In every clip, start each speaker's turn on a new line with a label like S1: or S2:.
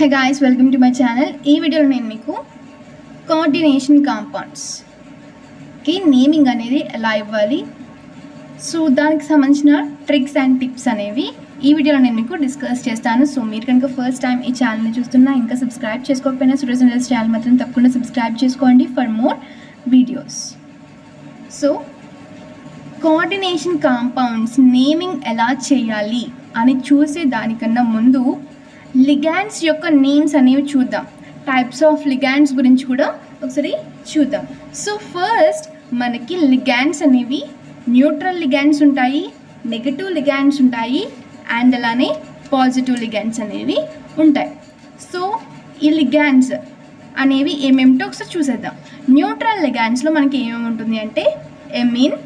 S1: Hey guys, welcome to my channel. ఈ వీడియోలో నేను మీకు కోఆర్డినేషన్ కాంపౌండ్స్కి నేమింగ్ అనేది ఎలా ఇవ్వాలి, సో దానికి సంబంధించిన ట్రిక్స్ అండ్ టిప్స్ అనేవి ఈ వీడియోలో నేను మీకు డిస్కస్ చేస్తాను. సో మీరు కనుక ఫస్ట్ టైం ఈ ఛానల్ని చూస్తున్నా, ఇంకా సబ్స్క్రైబ్ చేసుకోకపోయినా సురేష్ నరేష్ ఛానల్ మాత్రం తప్పకుండా సబ్స్క్రైబ్ చేసుకోండి for more videos. So coordination compounds naming ఎలా చేయాలి అని చూసే దానికన్నా ముందు లిగాండ్స్ యొక్క నేమ్స్ అనేవి చూద్దాం. టైప్స్ ఆఫ్ లిగాండ్స్ గురించి కూడా ఒకసారి చూద్దాం. సో ఫస్ట్ మనకి లిగాండ్స్ అనేవి న్యూట్రల్ లిగాండ్స్ ఉంటాయి, నెగటివ్ లిగాండ్స్ ఉంటాయి, అండ్ అలానే పాజిటివ్ లిగాండ్స్ అనేవి ఉంటాయి. సో ఈ లిగాండ్స్ అనేవి ఏమేమిటో ఒకసారి చూసేద్దాం. న్యూట్రల్ లిగాండ్స్లో మనకి ఏమేమి ఉంటుంది అంటే ఎమిన్,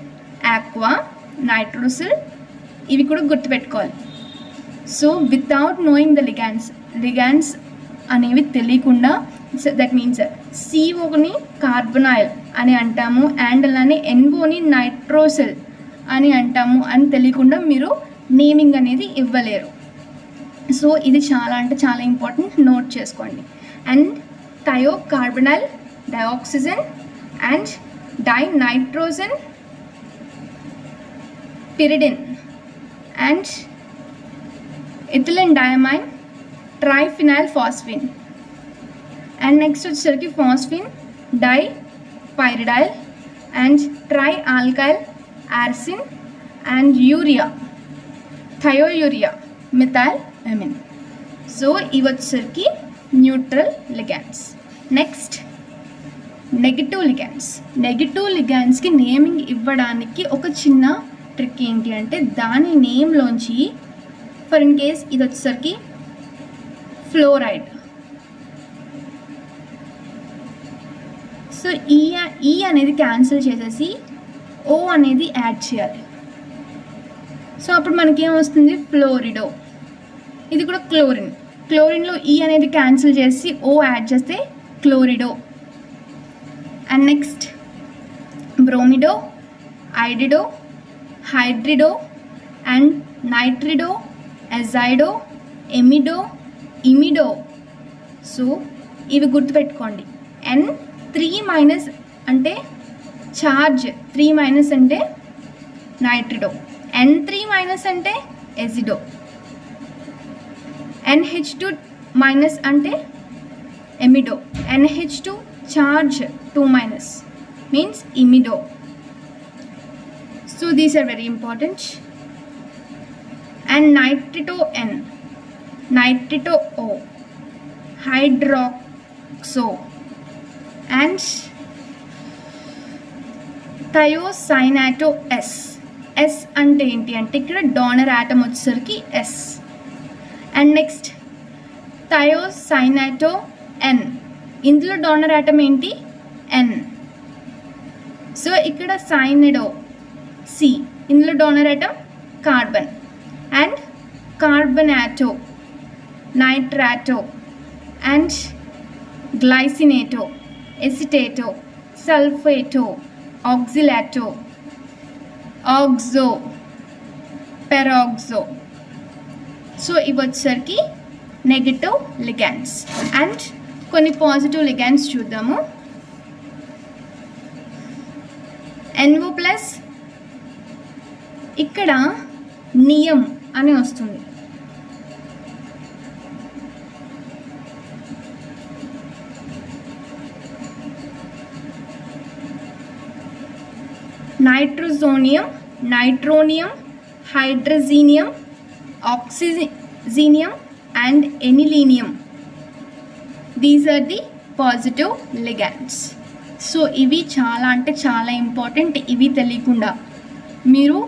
S1: ఆక్వా, నైట్రోసిల్, ఇవి కూడా గుర్తుపెట్టుకోవాలి. So without knowing the ligands అనేవి తెలియకుండా, దట్ మీన్స్ సిఓని కార్బొనైల్ అని అంటాము, అండ్ అలానే ఎన్ఓని నైట్రోసిల్ అని అంటాము అని తెలియకుండా మీరు నేమింగ్ అనేది ఇవ్వలేరు. సో ఇది చాలా అంటే చాలా ఇంపార్టెంట్, నోట్ చేసుకోండి. And thio carbonyl, dioxygen and dinitrogen, pyridine and ethylene diamine, triphenyl phosphine, and next వచ్చేసరికి phosphine, dipyridyl and trialkyl arsine and urea, thiourea, methyl amine. So ఇవి వచ్చేసరికి neutral ligands. Next negative ligands. Negative లిగాండ్స్కి naming ఇవ్వడానికి ఒక చిన్న trick ఏంటి అంటే దాని నేమ్లోంచి, ఫర్ ఇన్ కేస్ ఇది వచ్చేసరికి ఫ్లోరైడ్, సో ఈ అనేది క్యాన్సిల్ చేసేసి ఓ అనేది యాడ్ చేయాలి. సో అప్పుడు మనకేం వస్తుంది, ఫ్లోరిడో. ఇది కూడా క్లోరిన్. క్లోరిన్లో ఈ అనేది క్యాన్సిల్ చేసి ఓ యాడ్ చేస్తే chlorido. And next bromido, iodido, hydrido and nitrido, azido, amido, imido. So ఇవి గుర్తుపెట్టుకోండి. N3- అంటే చార్జ్, 3- అంటే నైట్రిడో, N3- అంటే ఎజిడో, NH2- అంటే amido, NH2 charge 2- means imido. So these are very important. And nitrito N, nitrito O, hydroxo and thiocyanato S. S అంటే ఏంటి అంటే ఇక్కడ డోనర్ ఆటమ్ వచ్చేసరికి S. And next thiocyanato N, ఇందులో donor atom ఏంటి N. So ఇక్కడ సైనిడో C, ఇందులో donor atom carbon. And carbonato, nitrato and glycinato, acetato, sulfato, oxalato, oxo, peroxo. So ఇవి వచ్చేసరికి నెగటివ్ లిగాండ్స్. అండ్ కొన్ని పాజిటివ్ లిగాండ్స్ చూద్దాము. NO+, ఇక్కడ నియం అని వస్తుంది. Nitrosonium, nitronium, hydrazinium, oxygenium and anilinium. These are the positive ligands. So ఇవి చాలా అంటే చాలా ఇంపార్టెంట్. ఇవి తెలియకుండా మీరు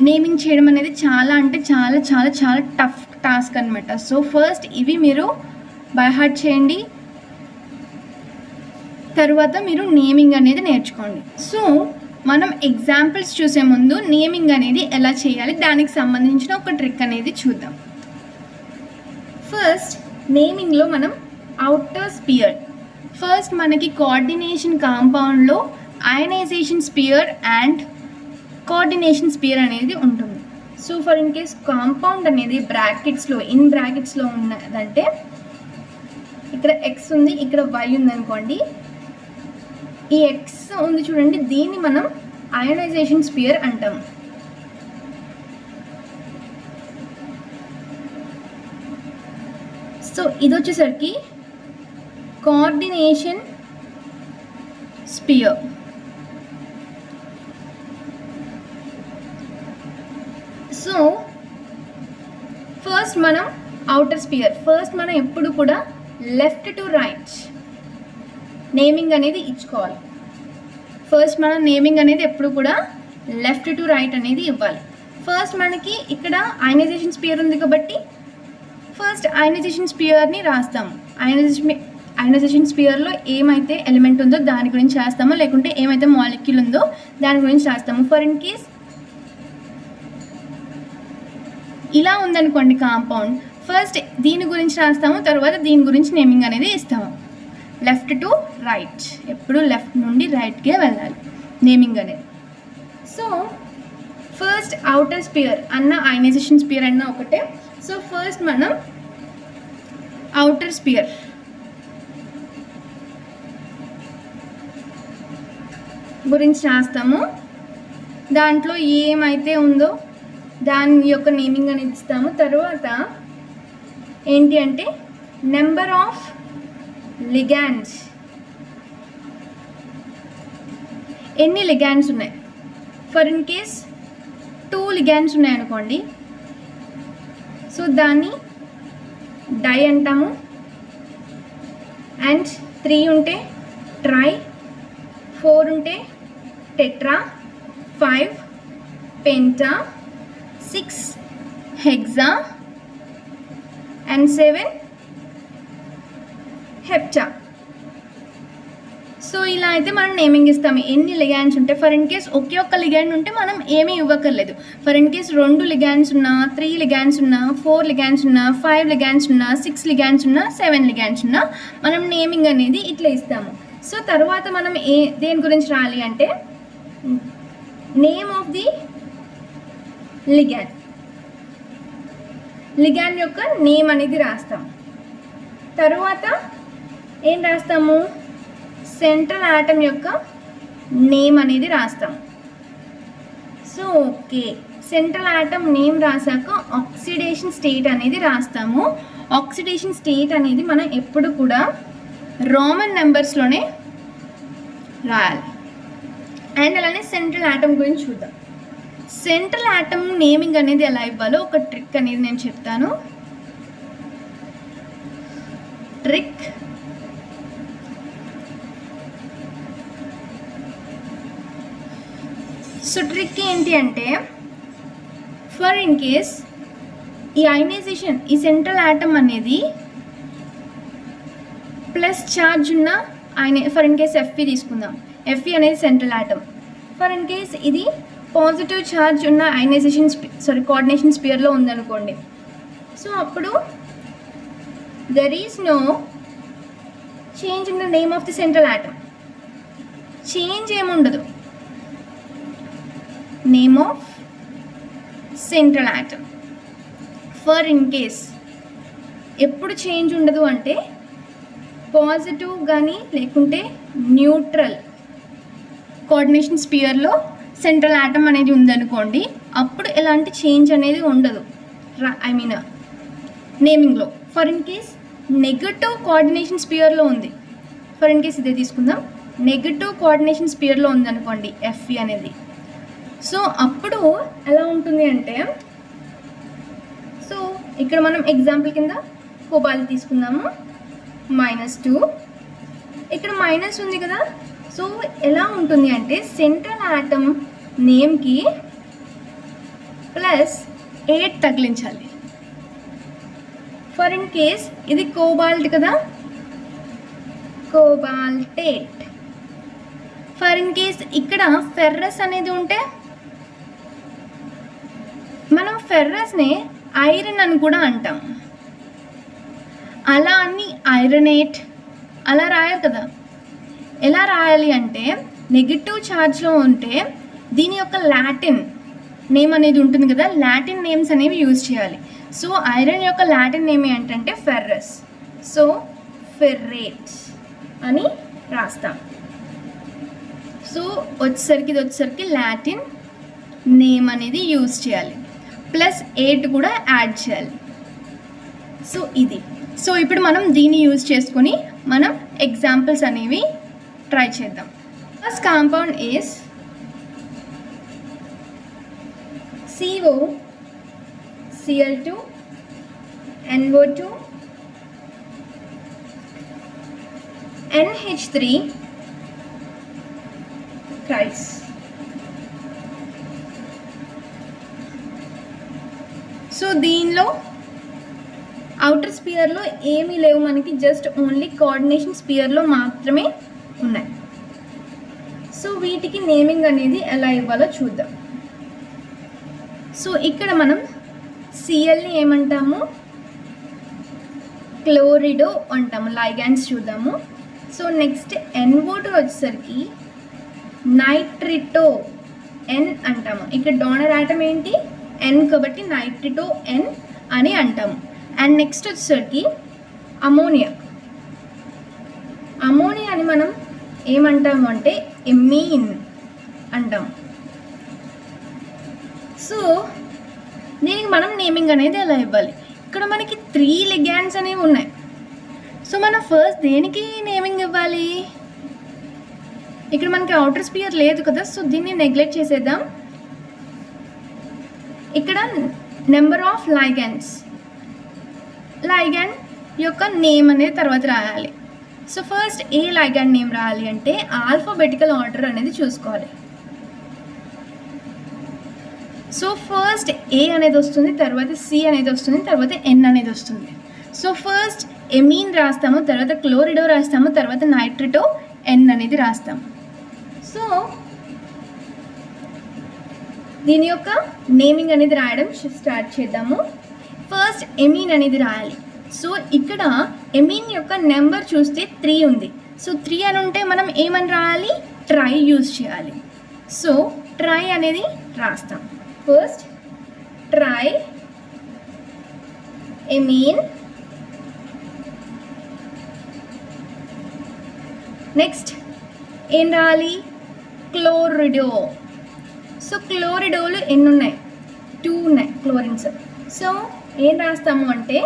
S1: నేమింగ్ చేయడం అనేది చాలా అంటే చాలా చాలా చాలా టఫ్ టాస్క్ అనమాట. సో ఫస్ట్ ఇవి మీరు బై హార్ట్ చేయండి, తర్వాత మీరు నేమింగ్ అనేది నేర్చుకోండి. సో మనం ఎగ్జాంపుల్స్ చూసే ముందు నేమింగ్ అనేది ఎలా చేయాలి దానికి సంబంధించిన ఒక ట్రిక్ అనేది చూద్దాం. ఫస్ట్ నేమింగ్లో మనం అవుటర్ స్పియర్, ఫస్ట్ మనకి కోఆర్డినేషన్ కాంపౌండ్లో ionisation sphere and coordination sphere అనేది ఉంటుంది. So for in case compound అనేది బ్రాకెట్స్లో ఇన్ బ్రాకెట్స్లో ఉన్నదంటే ఇక్కడ ఎక్స్ ఉంది, ఇక్కడ వై ఉంది అనుకోండి. ఈ ఎక్స్ ఉంది చూడండి, దీన్ని మనం అయోనైజేషన్ స్పియర్ అంటాం. సో ఇది వచ్చేసరికి కోఆర్డినేషన్ స్పియర్. సో ఫస్ట్ మనం అవుటర్ స్పియర్, ఫస్ట్ మనం ఎప్పుడు కూడా లెఫ్ట్ టు రైట్ నేమింగ్ అనేది ఇచ్చుకోవాలి. ఫస్ట్ మనం నేమింగ్ అనేది ఎప్పుడు కూడా లెఫ్ట్ టు రైట్ అనేది ఇవ్వాలి. ఫస్ట్ మనకి ఇక్కడ అయనైజేషన్ స్పియర్ ఉంది కాబట్టి ఫస్ట్ అయనైజేషన్ స్పియర్ని రాస్తాము. అయనైజేషన్ స్పియర్లో ఏమైతే ఎలిమెంట్ ఉందో దాని గురించి రాస్తాము, లేకుంటే ఏమైతే మాలిక్యూల్ ఉందో దాని గురించి రాస్తాము. ఫర్ ఇన్ కేస్ ఇలా ఉందనుకోండి కాంపౌండ్, ఫస్ట్ దీని గురించి రాస్తాము, తర్వాత దీని గురించి నేమింగ్ అనేది ఇస్తాము. లెఫ్ట్ టు రైట్, ఎప్పుడు లెఫ్ట్ నుండి రైట్కే వెళ్ళాలి నేమింగ్ అనేది. సో ఫస్ట్ అవుటర్ స్పియర్ అన్న అయనైజేషన్ స్పియర్ అన్న ఒకటే. సో ఫస్ట్ మనం అవుటర్ స్పియర్ గురించి రాస్తాము, దాంట్లో ఏమైతే ఉందో దాని యొక్క నేమింగ్ అనేది ఇస్తాము. తర్వాత ఏంటి అంటే నెంబర్ ఆఫ్ లిగాండ్స్, ఎన్ని లిగాండ్స్ ఉన్నాయి. ఫర్ ఇన్ కేస్ 2 లిగాండ్స్ ఉన్నాయనుకోండి, సో దాన్ని డై అంటాము. అండ్ 3 ఉంటే ట్రై, 4 ఉంటే tetra, 5 Penta, 6 hexa and 7 హెప్టా. So ఇలా అయితే మనం నేమింగ్ ఇస్తాము ఎన్ని లిగాండ్స్ ఉంటే. ఫర్ ఇన్ కేస్ ఒకే ఒక్క లిగాండ్ ఉంటే మనం ఏమీ ఇవ్వక్కర్లేదు. ఫర్ ఇన్ కేస్ 2 లిగాండ్స్ ఉన్నా, 3 లిగాండ్స్ ఉన్నా, 4 లిగాండ్స్ ఉన్నా, 5 లిగాండ్స్ ఉన్నా, 6 లిగాండ్స్ ఉన్నా, 7 లిగాండ్స్ ఉన్నా మనం నేమింగ్ అనేది ఇట్లా ఇస్తాము. సో తర్వాత మనం దేని గురించి రాయాలి అంటే name of the ligand, ligand యొక్క నేమ్ అనేది రాస్తాం. తర్వాత ఏం రాస్తాము, సెంట్రల్ ఆటమ్ యొక్క నేమ్ అనేది రాస్తాం. So okay, central atom name రాసాక ఆక్సిడేషన్ స్టేట్ అనేది రాస్తాము. ఆక్సిడేషన్ స్టేట్ అనేది మనం ఎప్పుడు కూడా రోమన్ నెంబర్స్లోనే రాయాలి. అండ్ అలానే సెంట్రల్ ఆటమ్ గురించి చూద్దాం. సెంట్రల్ ఆటమ్ నేమింగ్ అనేది ఎలా ఇవ్వాలో ఒక ట్రిక్ అనేది నేను చెప్తాను. ట్రిక్, సో ట్రిక్ ఏంటి అంటే ఫర్ ఇన్ కేస్ ఈ అయనైజేషన్, ఈ సెంట్రల్ ఆటమ్ అనేది ప్లస్ ఛార్జ్ ఉన్న ఫర్ ఇన్ కేస్ Fe తీసుకుందాం. Fe అనేది central atom. For in case ఇది పాజిటివ్ ఛార్జ్ ఉన్న అయనైజేషన్ కోఆర్డినేషన్ స్పియర్లో ఉందనుకోండి. సో అప్పుడు there is no change in the name of the central atom. Change ఏముండదు name of central atom. For in case ఎప్పుడు change ఉండదు అంటే పాజిటివ్ కానీ లేకుంటే న్యూట్రల్ కోఆర్డినేషన్ స్పియర్లో సెంట్రల్ ఆటమ్ అనేది ఉందనుకోండి, అప్పుడు ఎలాంటి చేంజ్ అనేది ఉండదు నేమింగ్లో. For in case negative coordination స్పియర్లో ఉంది, ఫర్ ఇన్ కేస్ ఇదే తీసుకుందాం, నెగటివ్ కోఆర్డినేషన్ స్పియర్లో ఉందనుకోండి Fe అనేది. సో అప్పుడు ఎలా ఉంటుంది అంటే, సో ఇక్కడ మనం ఎగ్జాంపుల్ కింద కోబాల్ట్ తీసుకుందాము, -2, ఇక్కడ మైనస్ ఉంది కదా. సో ఎలా ఉంటుంది అంటే సెంట్రల్ ఆటమ్ నేమ్కి +8 తగిలించాలి. ఫర్ ఇన్ కేస్ ఇది కోబాల్ట్ కదా, కోబాల్టేట్. ఫర్ ఇన్ కేస్ ఇక్కడ ఫెర్రస్ అనేది ఉంటే మనం ఫెర్రస్ని ఐరన్ అని కూడా అంటాం. అలా అని ఐరనేట్ అలా రాయాలి కదా. ఎలా రాయాలి అంటే నెగిటివ్ ఛార్జ్లో ఉంటే దీని యొక్క లాటిన్ నేమ్ అనేది ఉంటుంది కదా, లాటిన్ నేమ్స్ అనేవి యూజ్ చేయాలి. సో ఐరన్ యొక్క లాటిన్ నేమ్ ఏంటంటే ఫెర్రస్. సో ఫెర్రేట్ అని రాస్తాం. సో వచ్చేసరికి లాటిన్ నేమ్ అనేది యూజ్ చేయాలి, ప్లస్ 8 కూడా యాడ్ చేయాలి. సో ఇది. సో ఇప్పుడు మనం దీన్ని యూజ్ చేసుకొని మనం ఎగ్జాంపుల్స్ అనేవి ట్రై చేద్దాం. First compound is CO, Cl2, NO2, NH3, Chris. So దీనిలో అవుటర్ స్పియర్లో ఏమీ లేవు మనకి, జస్ట్ ఓన్లీ కోఆర్డినేషన్ స్పియర్లో మాత్రమే ఉన్నాయి. సో వీటికి నేమింగ్ అనేది ఎలా ఇవ్వాలో చూద్దాం. సో ఇక్కడ మనం సిఎల్ని ఏమంటాము, క్లోరిడో అంటాము. లైగాండ్స్ చూద్దాము. సో నెక్స్ట్ NO2 వచ్చేసరికి నైట్రిటో N అంటాము. ఇక్కడ డోనర్ ఆటం ఏంటి, N, కాబట్టి నైట్రిటో N అని అంటాము. అండ్ నెక్స్ట్ వచ్చేసరికి అమోనియా అని మనం ఏమంటాము అంటే ఎమీన్ అంటాము. సో దీనికి మనం నేమింగ్ అనేది ఎలా ఇవ్వాలి, ఇక్కడ మనకి 3 లిగాండ్స్ అనేవి ఉన్నాయి. సో మనం ఫస్ట్ దేనికి నేమింగ్ ఇవ్వాలి, ఇక్కడ మనకి అవుటర్ స్పియర్ లేదు కదా, సో దీన్ని నెగ్లెక్ట్ చేసేద్దాం. ఇక్కడ నెంబర్ ఆఫ్ లైగాండ్స్, లైగాండ్ యొక్క నేమ్ అనేది తర్వాత రాయాలి. సో ఫస్ట్ ఏ లైగాండ్ నేమ్ రాయాలి అంటే ఆల్ఫాబెటికల్ ఆర్డర్ అనేది చూసుకోవాలి. సో ఫస్ట్ ఏ అనేది వస్తుంది, తర్వాత సి అనేది వస్తుంది, తర్వాత N అనేది వస్తుంది. సో ఫస్ట్ ఎమీన్ రాస్తాము, తర్వాత క్లోరిడో రాస్తాము, తర్వాత నైట్రిటో N అనేది రాస్తాము. సో దీని యొక్క నేమింగ్ అనేది రాయడం స్టార్ట్ చేద్దాము. ఫస్ట్ ఎమీన్ అనేది రాయాలి. సో ఇక్కడ ఎమీన్ యొక్క నెంబర్ చూస్తే 3 ఉంది. సో 3 అని ఉంటే మనం ఏమని రాయాలి, ట్రై యూజ్ చేయాలి. సో ట్రై అనేది రాస్తాం. ఫస్ట్ ట్రై ఎమీన్, నెక్స్ట్ ఏం రాయాలి, క్లోరిడో. సో క్లోరిడోలు ఎన్ని ఉన్నాయి, 2 ఉన్నాయి క్లోరిన్స్. సో ఏం రాస్తాము అంటే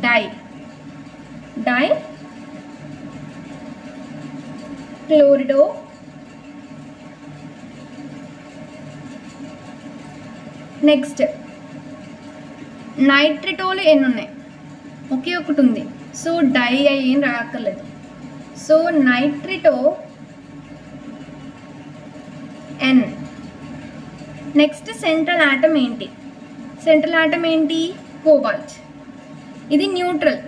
S1: డై క్లోరిడో. నెక్స్ట్ నైట్రిటోలు ఎన్ని ఉన్నాయి, ఒకే ఒకటి ఉంది. సో డై ఏం రాక్కర్లేదు. So nitrito N. Next central atom ఏంటి, కోబాల్ట్. ఇది న్యూట్రల్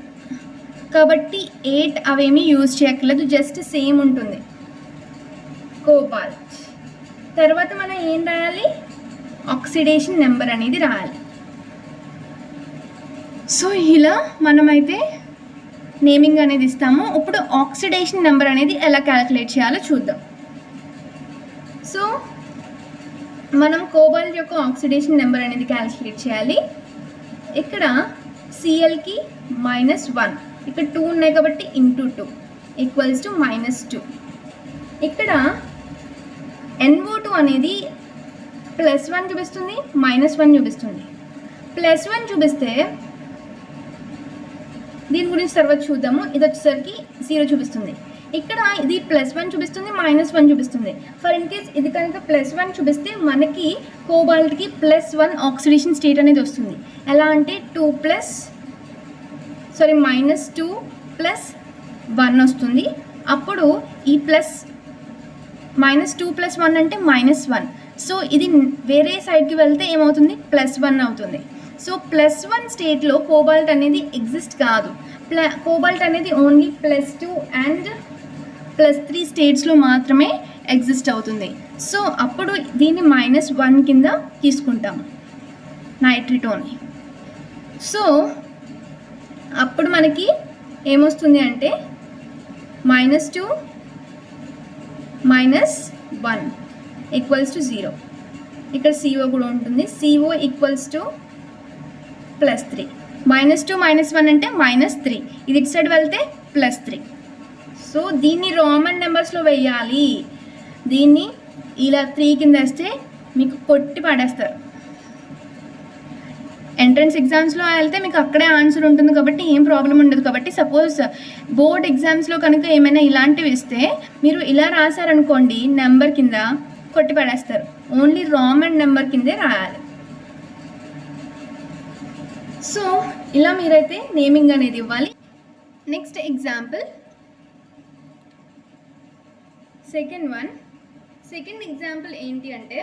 S1: కాబట్టి 8 అవేమీ యూజ్ చేయక్కర్లేదు, జస్ట్ సేమ్ ఉంటుంది కోబాల్ట్. తర్వాత మనం ఏం రాయాలి, ఆక్సిడేషన్ నెంబర్ అనేది రాయాలి. సో ఇలా మనమైతే నేమింగ్ అనేది ఇస్తాము. ఇప్పుడు ఆక్సిడేషన్ నెంబర్ అనేది ఎలా క్యాలిక్యులేట్ చేయాలో చూద్దాం. సో మనం కోబాల్ట్ యొక్క ఆక్సిడేషన్ నెంబర్ అనేది క్యాలిక్యులేట్ చేయాలి. ఇక్కడ సిఎల్కి -1, ఇక్కడ 2 ఉన్నాయి కాబట్టి × 2 = -2. ఇక్కడ NO2 అనేది +1 చూపిస్తుంది, -1 చూపిస్తుంది. +1 చూపిస్తే దీని గురించి తర్వాత చూద్దాము. ఇది వచ్చేసరికి 0 చూపిస్తుంది. ఇక్కడ ఇది +1 చూపిస్తుంది, -1 చూపిస్తుంది. ఫర్ ఇన్ కేస్ ఇది కనుక +1 చూపిస్తే మనకి కోబాల్ట్కి +1 ఆక్సిడేషన్ స్టేట్ అనేది వస్తుంది. ఎలా అంటే -2 + 1 వస్తుంది. అప్పుడు ఈ -2 + 1 అంటే -1. సో ఇది వేరే సైడ్కి వెళ్తే ఏమవుతుంది, +1 అవుతుంది. సో +1 స్టేట్లో కోబాల్ట్ అనేది ఎగ్జిస్ట్ కాదు. కోబాల్ట్ అనేది ఓన్లీ +2 అండ్ +3 స్టేట్స్లో మాత్రమే ఎగ్జిస్ట్ అవుతుంది. సో అప్పుడు దీన్ని -1 కింద తీసుకుంటాము నైట్రిటోని. సో అప్పుడు మనకి ఏమొస్తుంది అంటే -2 - 1 = 0. ఇక్కడ CO కూడా ఉంటుంది. CO equals to +3. -2 -1 అంటే -3. ఇది ఇటు సైడ్ వెళ్తే +3. సో దీన్ని రామన్ నెంబర్స్లో వేయాలి. దీన్ని ఇలా 3 కింద వేస్తే మీకు కొట్టి పడేస్తారు. ఎంట్రన్స్ ఎగ్జామ్స్లో వెళ్తే మీకు అక్కడే ఆన్సర్ ఉంటుంది కాబట్టి ఏం ప్రాబ్లం ఉండదు. కాబట్టి సపోజ్ బోర్డ్ ఎగ్జామ్స్లో కనుక ఏమైనా ఇలాంటివి ఇస్తే మీరు ఇలా రాశారనుకోండి, నెంబర్ కింద కొట్టి పడేస్తారు. ఓన్లీ రామన్ నెంబర్ కిందే రాయాలి. సో ఇలా మీరైతే నేమింగ్ అనేది ఇవ్వాలి. నెక్స్ట్ ఎగ్జాంపుల్ సెకండ్ ఎగ్జాంపుల్ ఏంటి అంటే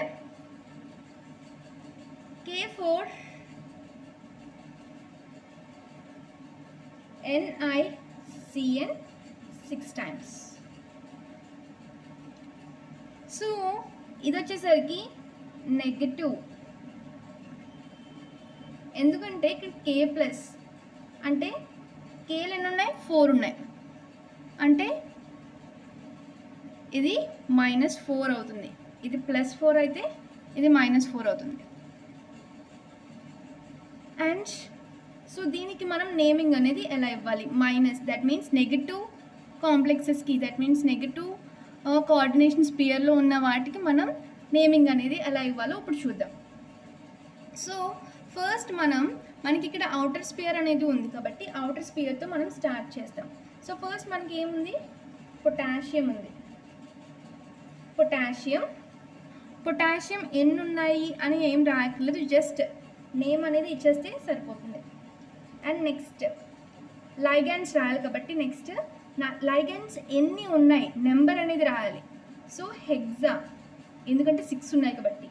S1: K4 NiCN 6 times. సో ఇది వచ్చేసరికి నెగటివ్, ఎందుకంటే ఇక్కడ K+ అంటే Kలు ఎన్ని ఉన్నాయి, 4 ఉన్నాయి. అంటే ఇది -4 అవుతుంది. ఇది +4 అయితే ఇది -4 అవుతుంది. అండ్ సో దీనికి మనం నేమింగ్ అనేది ఎలా ఇవ్వాలి? దట్ మీన్స్ నెగటివ్ కాంప్లెక్సెస్కి, దట్ మీన్స్ నెగటివ్ కోఆర్డినేషన్ స్పియర్లో ఉన్న వాటికి మనం నేమింగ్ అనేది ఎలా ఇవ్వాలో ఇప్పుడు చూద్దాం. సో ఫస్ట్ మనకి ఇక్కడ అవుటర్ స్పియర్ అనేది ఉంది కాబట్టి అవుటర్ స్పియర్తో మనం స్టార్ట్ చేస్తాం. సో ఫస్ట్ మనకి ఏముంది, పొటాషియం ఉంది. పొటాషియం ఎన్ని ఉన్నాయి అని ఏం రాయక్కర్లేదు, జస్ట్ నేమ్ అనేది ఇచ్చేస్తే సరిపోతుంది. అండ్ నెక్స్ట్ లైగండ్స్ రాయాలి కాబట్టి నెక్స్ట్ లైగండ్స్ ఎన్ని ఉన్నాయి నెంబర్ అనేది రాయాలి. సో హెక్సా, ఎందుకంటే 6 ఉన్నాయి కాబట్టి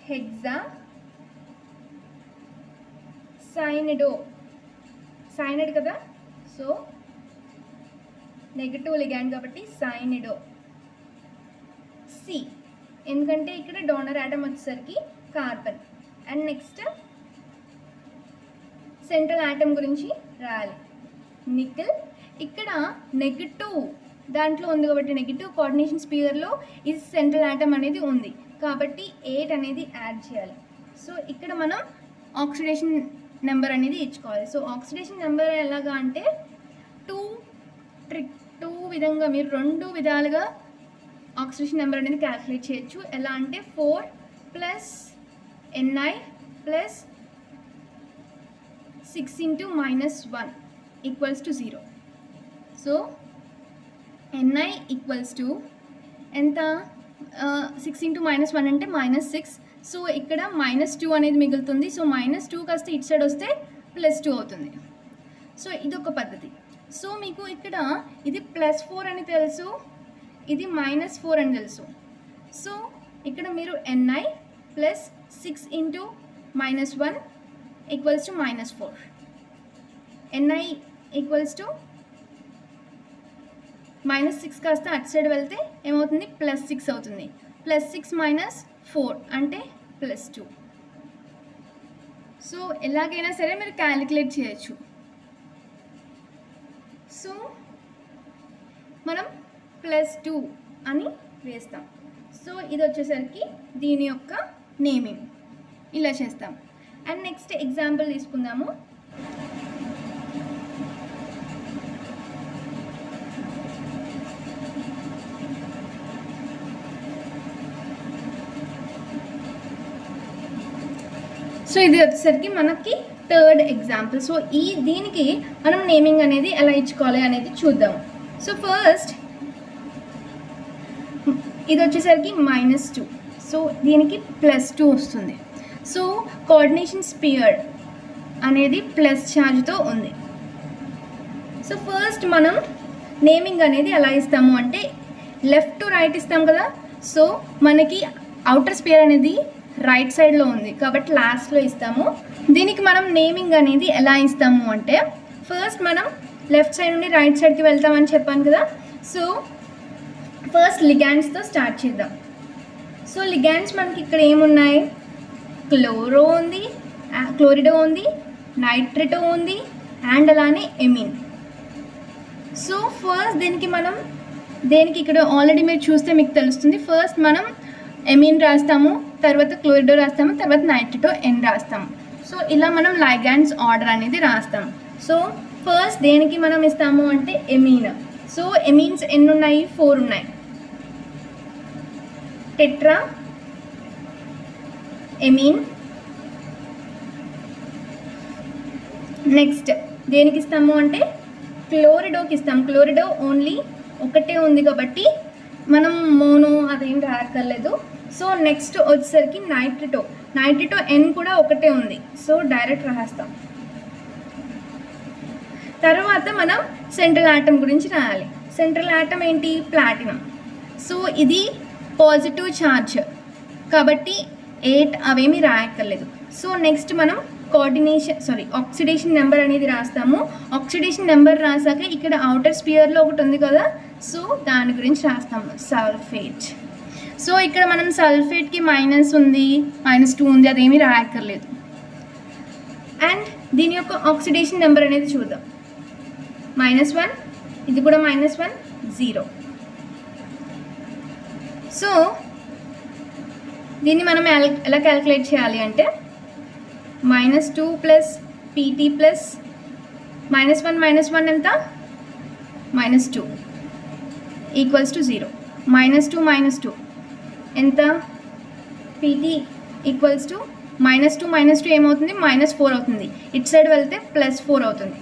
S1: హెక్సా సైనిడ్ కదా, సో నెగటివ్ లిగాండ్ కాబట్టి సైనిడో. సి, ఎందుకంటే ఇక్కడ డోనర్ ఆటమ్ వచ్చేసరికి carbon. And next central atom గురించి రాయాలి, నికెల్. ఇక్కడ నెగటివ్ దాంట్లో ఉంది కాబట్టి నెగటివ్ కోఆర్డినేషన్ స్పియర్లో ఇది సెంట్రల్ ఆటమ్ అనేది ఉంది కాబట్టి 8 అనేది యాడ్ చేయాలి. సో ఇక్కడ మనం ఆక్సిడేషన్ నెంబర్ అనేది ఇచ్చుకోవాలి. సో ఆక్సిడేషన్ నెంబర్ ఎలాగా అంటే 2 విధంగా మీరు 2 విధాలుగా ఆక్సిడేషన్ నెంబర్ అనేది క్యాల్కులేట్ చేయొచ్చు. ఎలా అంటే 4 + Ni + 6 × -1 = 0. So Ni equals to ఎంత, 6 × -1 అంటే -6. సో ఇక్కడ -2 అనేది మిగులుతుంది. సో -2 కాస్త ఇటు సైడ్ వస్తే +2 అవుతుంది. సో ఇదొక పద్ధతి. సో మీకు ఇక్కడ ఇది +4 అని తెలుసు, ఇది -4 అని తెలుసు. సో ఇక్కడ మీరు Ni + 6 × -1 = -4. Ni ఈక్వల్స్ టు -6 కాస్త అటు సైడ్ వెళ్తే ఏమవుతుంది, +6 అవుతుంది. +6 - 4 అంటే +2. సో ఎలాగైనా సరే మీరు క్యాలిక్యులేట్ చేయొచ్చు. సో మనం +2 అని వేస్తాం. సో ఇది వచ్చేసరికి దీని యొక్క నేమింగ్ ఇలా చేస్తాం. అండ్ నెక్స్ట్ ఎగ్జాంపుల్ తీసుకుందాము. సో ఇది వచ్చేసరికి మనకి థర్డ్ ఎగ్జాంపుల్. సో దీనికి మనం నేమింగ్ అనేది ఎలా ఇచ్చుకోవాలి అనేది చూద్దాం. సో ఫస్ట్ ఇది వచ్చేసరికి -2. సో దీనికి +2 వస్తుంది. సో కోఆర్డినేషన్ స్పియర్ అనేది ప్లస్ ఛార్జ్తో ఉంది. సో ఫస్ట్ మనం నేమింగ్ అనేది ఎలా ఇస్తాము అంటే లెఫ్ట్ టు రైట్ ఇస్తాం కదా. సో మనకి అవుటర్ స్పియర్ అనేది రైట్ సైడ్లో ఉంది కాబట్టి లాస్ట్లో ఇస్తాము. దీనికి మనం నేమింగ్ అనేది ఎలా ఇస్తాము అంటే ఫస్ట్ మనం లెఫ్ట్ సైడ్ నుండి రైట్ సైడ్కి వెళ్తామని చెప్పాను కదా. సో ఫస్ట్ లిగాండ్స్తో స్టార్ట్ చేద్దాం. సో లిగాండ్స్ మనకి ఇక్కడ ఏమున్నాయి, క్లోరిడో ఉంది, నైట్రిటో ఉంది, అండ్ అలానే ఎమిన్. సో ఫస్ట్ దేనికి ఇక్కడ ఆల్రెడీ మీరు చూస్తే మీకు తెలుస్తుంది. ఫస్ట్ మనం ఎమిన్ రాస్తాము, తర్వాత క్లోరిడో రాస్తాము, తర్వాత నైట్రిటో ఎన్ రాస్తాము. సో ఇలా మనం లైగాండ్స్ ఆర్డర్ అనేది రాస్తాం. సో ఫస్ట్ దేనికి మనం ఇస్తాము అంటే ఎమీన్. సో ఎమీన్స్ ఎన్ని ఉన్నాయి? 4 ఉన్నాయి. Tetra amine. నెక్స్ట్ దేనికి ఇస్తాము అంటే క్లోరిడోకి ఇస్తాం. క్లోరిడో ఓన్లీ ఒకటే ఉంది కాబట్టి మనం మోనో అదేం రాయక్కర్లేదు. సో నెక్స్ట్ వచ్చేసరికి నైట్రిటో. నైట్రిటో ఎన్ కూడా ఒకటే ఉంది, సో డైరెక్ట్ రాస్తాం. తర్వాత మనం సెంట్రల్ ఆటమ్ గురించి రాయాలి. సెంట్రల్ ఆటమ్ ఏంటి? ప్లాటినం. సో ఇది పాజిటివ్ ఛార్జ్ కాబట్టి 8 అవేమీ రాయక్కర్లేదు. సో నెక్స్ట్ మనం ఆక్సిడేషన్ నెంబర్ అనేది రాస్తాము. ఆక్సిడేషన్ నెంబర్ రాసాక ఇక్కడ అవుటర్ స్పియర్లో ఒకటి ఉంది కదా, సో దాని గురించి రాస్తాము, సల్ఫేట్. సో ఇక్కడ మనం సల్ఫేట్కి మైనస్ ఉంది, -2 ఉంది, అదేమీ రాయక్కర్లేదు. అండ్ దీని యొక్క ఆక్సిడేషన్ నెంబర్ అనేది చూద్దాం. -1, ఇది కూడా -1, 0. సో దీన్ని మనం ఎలా క్యాలిక్యులేట్ చేయాలి అంటే -2 ప్లస్ PT ప్లస్ -1 ఎంత? -2 ఈక్వల్స్ టు 0. -2 ఎంత? PT ఈక్వల్స్ టు -2 ఏమవుతుంది? -4 అవుతుంది. ఇటు సైడ్ వెళ్తే +4 అవుతుంది.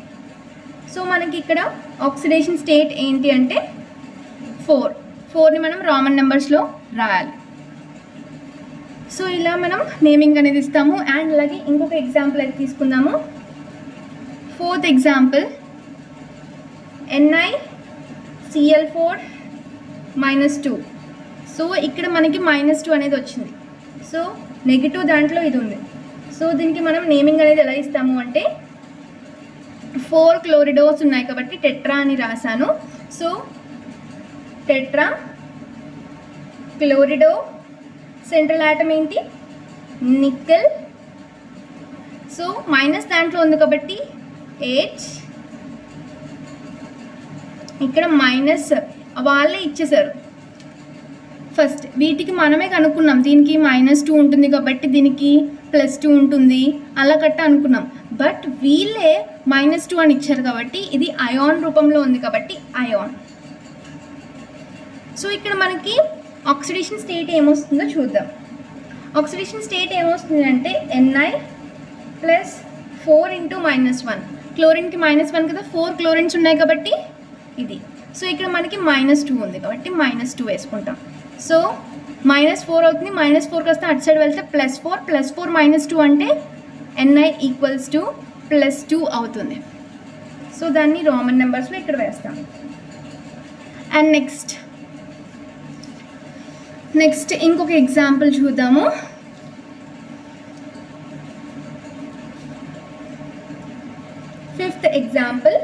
S1: సో మనకి ఇక్కడ ఆక్సిడేషన్ స్టేట్ ఏంటి అంటే 4ని మనం రామన్ నెంబర్స్లో రాయాలి. సో ఇలా మనం నేమింగ్ అనేది ఇస్తాము. అండ్ అలాగే ఇంకొక ఎగ్జాంపుల్ అయితే తీసుకుందాము. 4th example NiCl4 -2. సో ఇక్కడ మనకి -2 అనేది వచ్చింది. సో నెగిటివ్ దాంట్లో ఇది ఉంది. సో దీనికి మనం నేమింగ్ అనేది ఎలా ఇస్తాము అంటే 4 క్లోరిడోస్ ఉన్నాయి కాబట్టి టెట్రా అని రాశాను. So tetra chlorido. Central atom ఏంటి? నికెల్. సో మైనస్ దాంట్లో ఉంది కాబట్టి H. ఇక్కడ మైనస్ వాళ్ళే ఇచ్చేసారు. ఫస్ట్ వీటికి మనమే కనుక్కున్నాం, దీనికి -2 ఉంటుంది కాబట్టి దీనికి +2 ఉంటుంది అలా కట్ట అనుకున్నాం. బట్ వీళ్ళే -2 అని ఇచ్చారు కాబట్టి ఇది అయాన్ రూపంలో ఉంది కాబట్టి అయాన్. సో ఇక్కడ మనకి ఆక్సిడేషన్ స్టేట్ ఏమొస్తుందో చూద్దాం. ఆక్సిడేషన్ స్టేట్ ఏమొస్తుంది అంటే Ni + 4 × -1. క్లోరిన్కి -1 కదా, 4 క్లోరిన్స్ ఉన్నాయి కాబట్టి ఇది. సో ఇక్కడ మనకి -2 ఉంది కాబట్టి -2 వేసుకుంటాం. సో -4 అవుతుంది. -4 కాస్త అటు సైడ్ వెళ్తే +4 -2 అంటే Ni ఈక్వల్స్ టు +2 అవుతుంది. సో దాన్ని రోమన్ నెంబర్స్లో ఇక్కడ వేస్తాం. అండ్ నెక్స్ట్ ఇంకొక ఎగ్జాంపుల్ చూద్దాము. Fifth example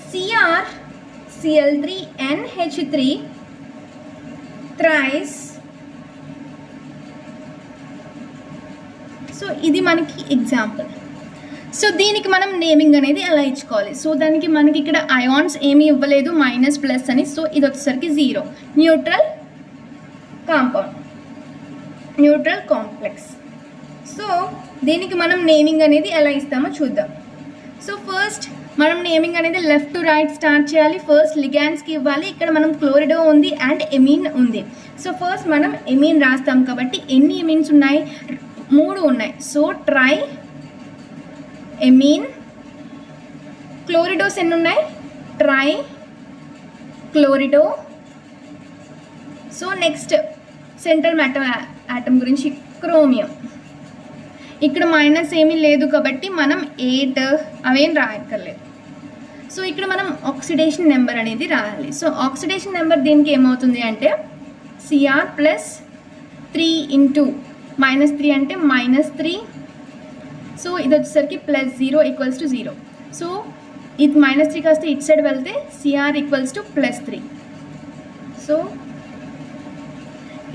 S1: CrCl3NH3 thrice. So ఇది మనకి ఎగ్జాంపుల్. సో దీనికి మనం నేమింగ్ అనేది ఎలా ఇచ్చుకోవాలి? సో దానికి మనకి ఇక్కడ అయాన్స్ ఏమీ ఇవ్వలేదు, మైనస్ ప్లస్ అని. సో ఇది వచ్చేసరికి 0. Neutral complex. సో దీనికి మనం నేమింగ్ అనేది ఎలా ఇస్తామో చూద్దాం. సో ఫస్ట్ మనం నేమింగ్ అనేది లెఫ్ట్ టు రైట్ స్టార్ట్ చేయాలి. ఫస్ట్ లిగాండ్స్కి ఇవ్వాలి. ఇక్కడ మనం క్లోరిడో ఉంది అండ్ ఎమీన్ ఉంది. సో ఫస్ట్ మనం ఎమీన్ రాస్తాం కాబట్టి ఎన్ని ఎమీన్స్ ఉన్నాయి? 3 ఉన్నాయి. So try amine. క్లోరిడోస్ ఎన్ని ఉన్నాయి? Tri chlorido. So next central atom గురించి క్రోమియం. ఇక్కడ మైనస్ ఏమీ లేదు కాబట్టి మనం 8 అవేం రాయక్కర్లేదు. సో ఇక్కడ మనం ఆక్సిడేషన్ నెంబర్ అనేది రాయాలి. సో ఆక్సిడేషన్ నెంబర్ దీనికి ఏమవుతుంది అంటే Cr + 3 × -3 అంటే -3. సో ఇది వచ్చేసరికి +0 ఈక్వల్స్ టు 0. సో ఇది -3 కాస్త ఇటు సైడ్ వెళ్తే Cr ఈక్వల్స్ టు +3. సో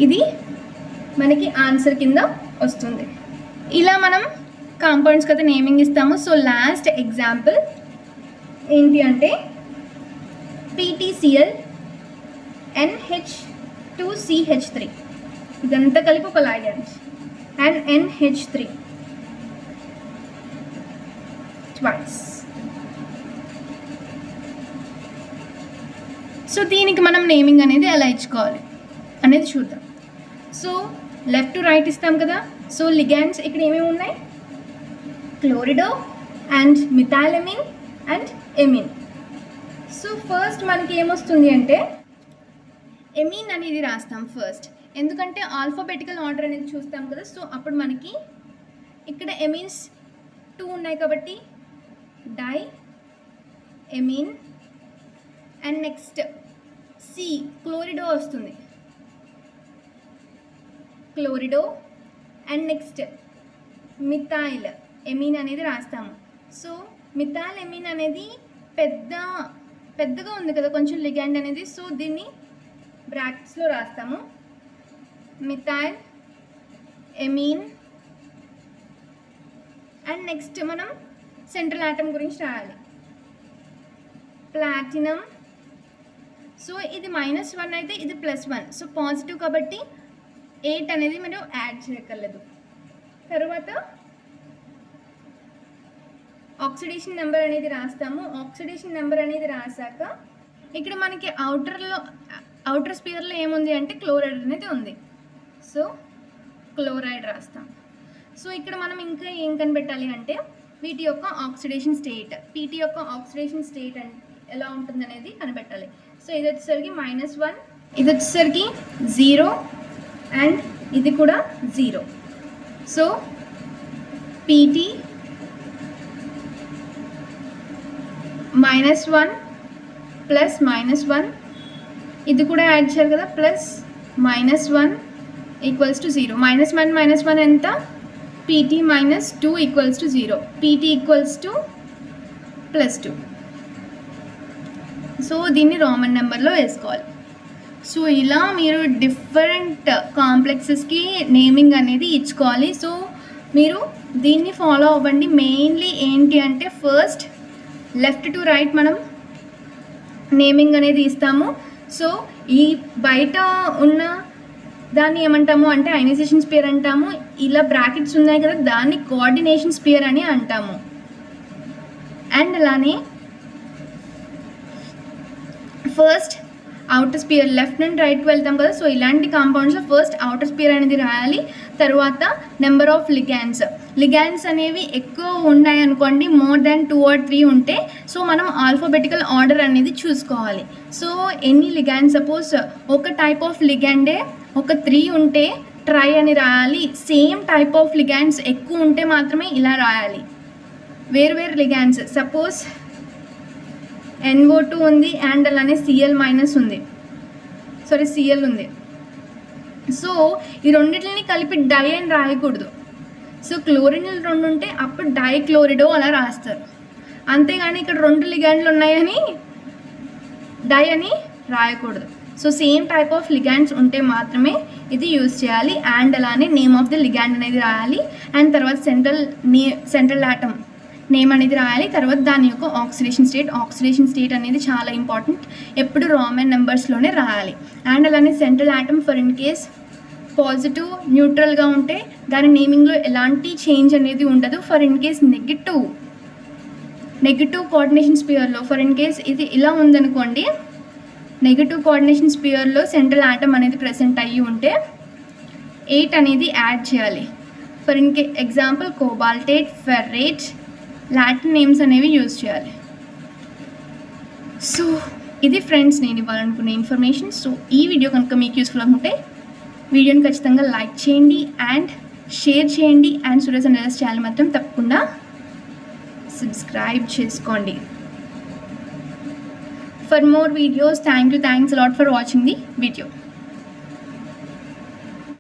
S1: ఇది మనకి ఆన్సర్ కింద వస్తుంది. ఇలా మనం కాంపౌండ్స్ కదా నేమింగ్ ఇస్తాము. సో లాస్ట్ ఎగ్జాంపుల్ ఏంటి అంటే PtCl NH2CH3. ఇదంతా కలిపి ఒక ligand. And NH3 twice. So దీనికి మనం నేమింగ్ అనేది ఎలా ఇచ్చుకోవాలి అనేది చూద్దాం. సో లెఫ్ట్ టు రైట్ ఇస్తాం కదా. సో లిగాండ్స్ ఇక్కడ ఏమేమి ఉన్నాయి, chlorido and methylamine and ammine. So first మనకి ఏమొస్తుంది అంటే ఎమిన్ అనేది రాస్తాం ఫస్ట్, ఎందుకంటే ఆల్ఫాబెటికల్ ఆర్డర్ అనేది చూస్తాం కదా. సో అప్పుడు మనకి ఇక్కడ ఎమిన్స్ 2 ఉన్నాయి కాబట్టి డై ఎమిన్. అండ్ నెక్స్ట్ సి క్లోరిడో వస్తుంది, chlorido. And next methyl ammine అనేది రాస్తాము. సో మిథైల్ ఎమిన్ అనేది పెద్దగా ఉంది కదా కొంచెం లిగాండ్ అనేది. సో దీన్ని బ్రాకెట్స్లో రాస్తాము, మిథైల్ ఎమిన్. అండ్ నెక్స్ట్ మనం సెంట్రల్ ఆటమ్ గురించి రాయాలి, ప్లాటినం. సో ఇది -1 అయితే ఇది +1, సో పాజిటివ్ కాబట్టి 8 అనేది మనం యాడ్ చేయక్కర్లేదు. తర్వాత ఆక్సిడేషన్ నెంబర్ అనేది రాస్తాము. ఆక్సిడేషన్ నెంబర్ అనేది రాసాక ఇక్కడ మనకి అవుటర్ స్పియర్లో ఏముంది అంటే క్లోరైడ్ అనేది ఉంది. సో క్లోరైడ్ రాస్తాం. సో ఇక్కడ మనం ఇంకా ఏం కనిపెట్టాలి అంటే వీటి యొక్క ఆక్సిడేషన్ స్టేట్, పీటీ యొక్క ఆక్సిడేషన్ స్టేట్ ఎలా ఉంటుంది అనేది కనిపెట్టాలి. సో ఇది వచ్చేసరికి -1, ఇది వచ్చేసరికి 0 అండ్ ఇది కూడా 0. సో పీటీ -1 ప్లస్ -1, ఇది కూడా యాడ్ చేయాలి కదా, ప్లస్ -1 ఈక్వల్స్ టు 0. -1 ఎంత, PT -2 equals to 0. PT equals to +2. So దీన్ని రోమన్ నెంబర్లో వేసుకోవాలి. సో ఇలా మీరు డిఫరెంట్ కాంప్లెక్సెస్కి నేమింగ్ అనేది ఇచ్చుకోవాలి. సో మీరు దీన్ని ఫాలో అవ్వండి. మెయిన్లీ ఏంటి అంటే ఫస్ట్ లెఫ్ట్ టు రైట్ మనం నేమింగ్ అనేది ఇస్తాము. సో ఈ బయట ఉన్న దాన్ని ఏమంటాము అంటే అయనైజేషన్ స్పియర్ అంటాము. ఇలా బ్రాకెట్స్ ఉన్నాయి కదా దాన్ని కోఆర్డినేషన్ స్పియర్ అని అంటాము. అండ్ అలానే ఫస్ట్ అవుటర్ స్పియర్, లెఫ్ట్ నుండి రైట్కి వెళ్తాం కదా. సో ఇలాంటి కాంపౌండ్స్లో ఫస్ట్ అవుటర్ స్పియర్ అనేది రాయాలి. తర్వాత నెంబర్ ఆఫ్ లిగాండ్స్ అనేవి ఎక్కువ ఉన్నాయి అనుకోండి, మోర్ దాన్ 2 or 3 ఉంటే సో మనం ఆల్ఫాబెటికల్ ఆర్డర్ అనేది చూసుకోవాలి. సో ఎన్ని లిగాండ్స్, సపోజ్ ఒక టైప్ ఆఫ్ లిగాండే ఒక 3 ఉంటే ట్రై అని రాయాలి. సేమ్ టైప్ ఆఫ్ లిగాండ్స్ ఎక్కువ ఉంటే మాత్రమే ఇలా రాయాలి. వేరు లిగాండ్స్, సపోజ్ NO2 ఉంది అండ్ అలానే Cl- ఉంది, Cl ఉంది. సో ఈ రెండింటిని కలిపి డై అని రాయకూడదు. సో క్లోరిన్లు 2 ఉంటే అప్పుడు డైక్లోరిడో అలా రాస్తారు. అంతేగాని ఇక్కడ 2 లిగాండ్లు ఉన్నాయని డై అని రాయకూడదు. So same type of ligands ఉంటే మాత్రమే ఇది యూజ్ చేయాలి. అండ్ అలానే నేమ్ ఆఫ్ ద లిగాండ్ అనేది రాయాలి. అండ్ తర్వాత సెంట్రల్ ఆటమ్ నేమ్ అనేది రాయాలి. తర్వాత దాని యొక్క ఆక్సిడేషన్ స్టేట్ అనేది చాలా ఇంపార్టెంట్, ఎప్పుడు రోమన్ నెంబర్స్లోనే రాయాలి. అండ్ అలానే central atom for in case positive న్యూట్రల్గా ఉంటే దాని నేమింగ్లో ఎలాంటి చేంజ్ అనేది ఉండదు. For in case negative coordination స్పియర్లో ఫర్ ఇన్ కేస్ ఇది ఇలా ఉందనుకోండి, నెగిటివ్ కోఆర్డినేషన్ స్పియర్లో సెంట్రల్ ఆటమ్ అనేది ప్రెసెంట్ అయ్యి ఉంటే 8 అనేది యాడ్ చేయాలి. For in example cobaltate, ferrate, Latin names అనేవి యూజ్ చేయాలి. సో ఇది ఫ్రెండ్స్ నేను ఇవ్వాలనుకునే ఇన్ఫర్మేషన్. సో ఈ వీడియో కనుక మీకు యూస్ఫుల్ అనుకుంటే వీడియోని ఖచ్చితంగా లైక్ చేయండి అండ్ షేర్ చేయండి. And Suresh and LS channel మాత్రం తప్పకుండా సబ్స్క్రైబ్ చేసుకోండి. For more videos, thanks a lot for watching the video.